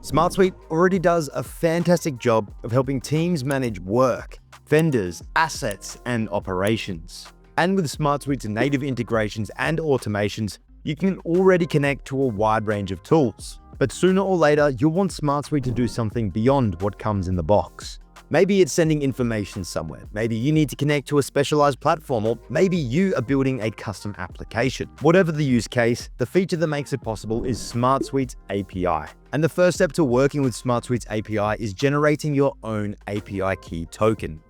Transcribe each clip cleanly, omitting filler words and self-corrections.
SmartSuite already does a fantastic job of helping teams manage work, vendors, assets, and operations. And with SmartSuite's native integrations and automations, you can already connect to a wide range of tools. But sooner or later, you'll want SmartSuite to do something beyond what comes in the box. Maybe it's sending information somewhere. Maybe you need to connect to a specialized platform, or maybe you are building a custom application. Whatever the use case, the feature that makes it possible is SmartSuite API. And the first step to working with SmartSuite API is generating your own API key token.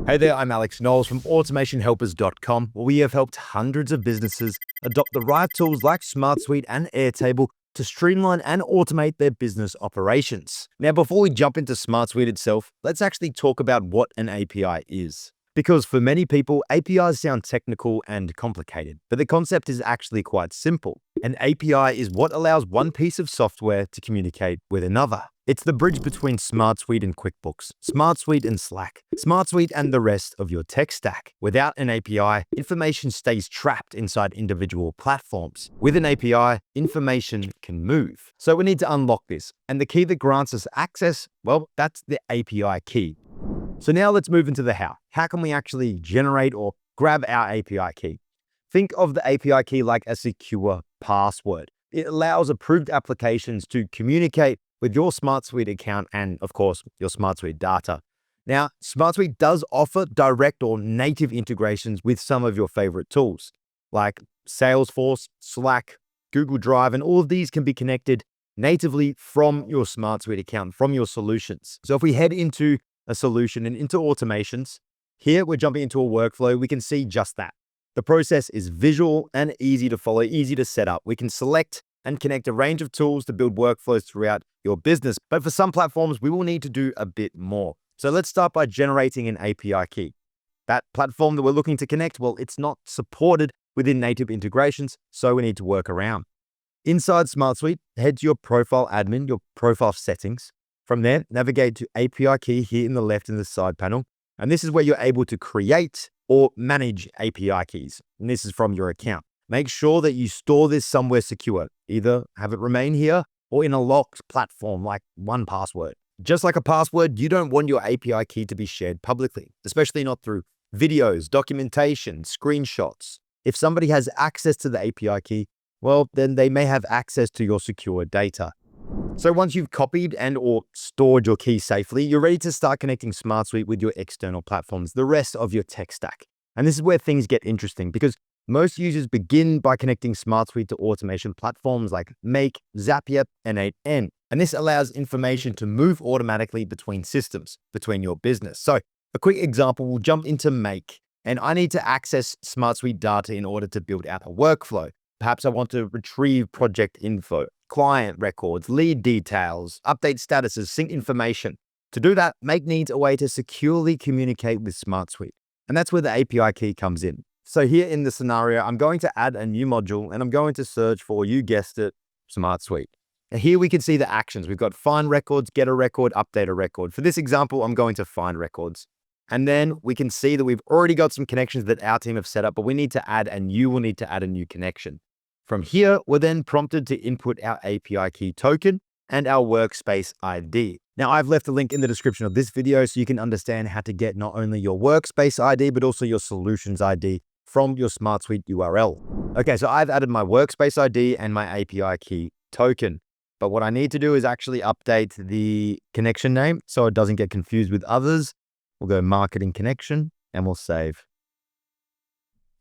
Hey there, I'm Alex Knowles from AutomationHelpers.com, where we have helped hundreds of businesses adopt the right tools like SmartSuite and Airtable to streamline and automate their business operations. Now, before we jump into SmartSuite itself, let's actually talk about what an API is. Because for many people, APIs sound technical and complicated, but the concept is actually quite simple. An API is what allows one piece of software to communicate with another. It's the bridge between SmartSuite and QuickBooks, SmartSuite and Slack, SmartSuite and the rest of your tech stack. Without an API, information stays trapped inside individual platforms. With an API, information can move. So we need to unlock this. And the key that grants us access, well, that's the API key. So now let's move into the how. How can we actually generate or grab our API key? Think of the API key like a secure password. It allows approved applications to communicate with your SmartSuite account and, of course, your SmartSuite data. Now, SmartSuite does offer direct or native integrations with some of your favorite tools, like Salesforce, Slack, Google Drive, and all of these can be connected natively from your SmartSuite account, from your solutions. So if we head into a solution and into automations, here we're jumping into a workflow, we can see just that. The process is visual and easy to follow, easy to set up. We can select and connect a range of tools to build workflows throughout your business. But for some platforms, we will need to do a bit more. So let's start by generating an API key. That platform that we're looking to connect, well, it's not supported within native integrations, so we need to work around. Inside SmartSuite, head to your profile admin, your profile settings. From there, navigate to API key here in the left in the side panel. And this is where you're able to create or manage API keys. And this is from your account. Make sure that you store this somewhere secure. Either have it remain here or in a locked platform like 1Password. Just like a password, you don't want your API key to be shared publicly, especially not through videos, documentation, screenshots. If somebody has access to the API key, well, then they may have access to your secure data. So once you've copied and or stored your key safely, you're ready to start connecting SmartSuite with your external platforms, the rest of your tech stack. And this is where things get interesting because most users begin by connecting SmartSuite to automation platforms like Make, Zapier, and 8N. And this allows information to move automatically between systems, between your business. So a quick example, we'll jump into Make, and I need to access SmartSuite data in order to build out a workflow. Perhaps I want to retrieve project info, client records, lead details, update statuses, sync information. To do that, Make needs a way to securely communicate with SmartSuite. And that's where the API key comes in. So here in the scenario, I'm going to add a new module and I'm going to search for, you guessed it, SmartSuite. And here we can see the actions. We've got find records, get a record, update a record. For this example, I'm going to find records. And then we can see that we've already got some connections that our team have set up, but we need to add, and you will need to add a new connection. From here, we're then prompted to input our API key token and our workspace ID. Now, I've left a link in the description of this video so you can understand how to get not only your workspace ID, but also your solutions ID from your SmartSuite URL. Okay, so I've added my workspace ID and my API key token. But what I need to do is actually update the connection name so it doesn't get confused with others. We'll go marketing connection and we'll save.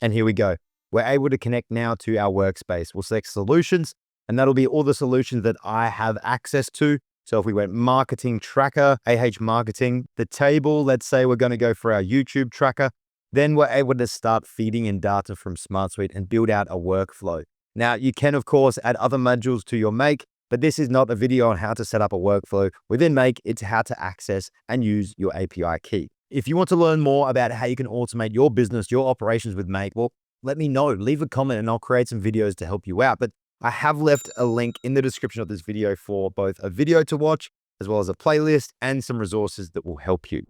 And here we go. We're able to connect now to our workspace. We'll select solutions, and that'll be all the solutions that I have access to. So if we went marketing tracker, marketing, the table, let's say we're going to go for our YouTube tracker, then we're able to start feeding in data from SmartSuite and build out a workflow. Now, you can, of course, add other modules to your Make, but this is not a video on how to set up a workflow within Make. It's how to access and use your API key. If you want to learn more about how you can automate your business, your operations with Make, well, let me know, leave a comment and I'll create some videos to help you out. But I have left a link in the description of this video for both a video to watch, as well as a playlist and some resources that will help you.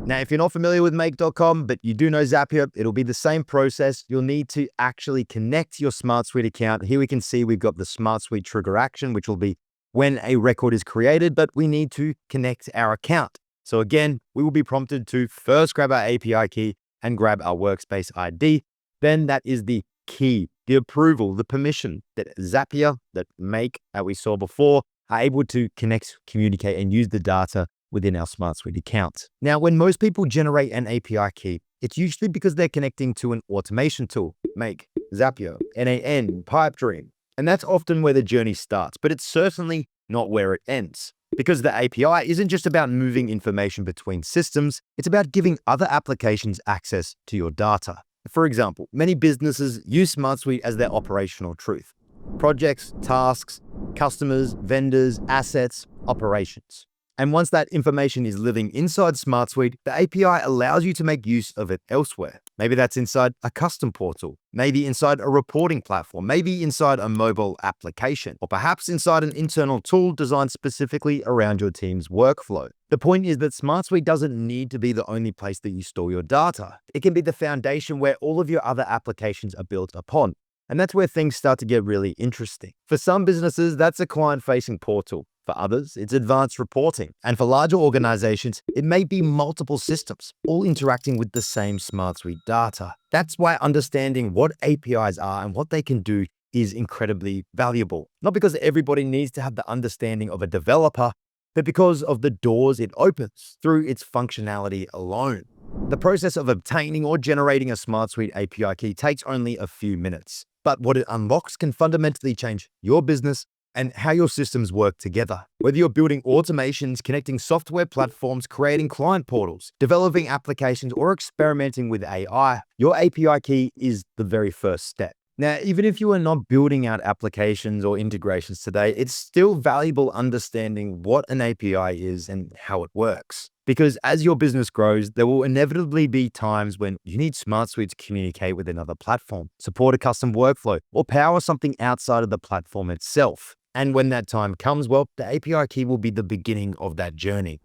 Now, if you're not familiar with Make.com, but you do know Zapier, it'll be the same process. You'll need to actually connect your SmartSuite account. Here we can see we've got the SmartSuite trigger action, which will be when a record is created, but we need to connect our account. So again, we will be prompted to first grab our API key and grab our workspace ID. Then that is the key, the approval, the permission that Zapier, that Make, that we saw before, are able to connect, communicate, and use the data within our SmartSuite account. Now, when most people generate an API key, it's usually because they're connecting to an automation tool, Make, Zapier, NAN, Pipedream. And that's often where the journey starts, but it's certainly not where it ends. Because the API isn't just about moving information between systems, it's about giving other applications access to your data. For example, many businesses use SmartSuite as their operational truth. Projects, tasks, customers, vendors, assets, operations. And once that information is living inside SmartSuite, the API allows you to make use of it elsewhere. Maybe that's inside a custom portal, maybe inside a reporting platform, maybe inside a mobile application, or perhaps inside an internal tool designed specifically around your team's workflow. The point is that SmartSuite doesn't need to be the only place that you store your data. It can be the foundation where all of your other applications are built upon. And that's where things start to get really interesting. For some businesses, that's a client-facing portal. For others, it's advanced reporting. And for larger organizations, it may be multiple systems, all interacting with the same SmartSuite data. That's why understanding what APIs are and what they can do is incredibly valuable. Not because everybody needs to have the understanding of a developer, but because of the doors it opens through its functionality alone. The process of obtaining or generating a SmartSuite API key takes only a few minutes, but what it unlocks can fundamentally change your business and how your systems work together. Whether you're building automations, connecting software platforms, creating client portals, developing applications, or experimenting with AI, your API key is the very first step. Now, even if you are not building out applications or integrations today, it's still valuable understanding what an API is and how it works. Because as your business grows, there will inevitably be times when you need SmartSuite to communicate with another platform, support a custom workflow, or power something outside of the platform itself. And when that time comes, well, the API key will be the beginning of that journey.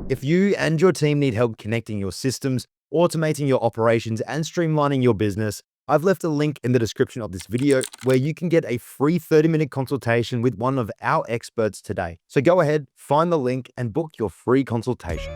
If you and your team need help connecting your systems, automating your operations, and streamlining your business, I've left a link in the description of this video where you can get a free 30-minute consultation with one of our experts today. So go ahead, find the link, and book your free consultation.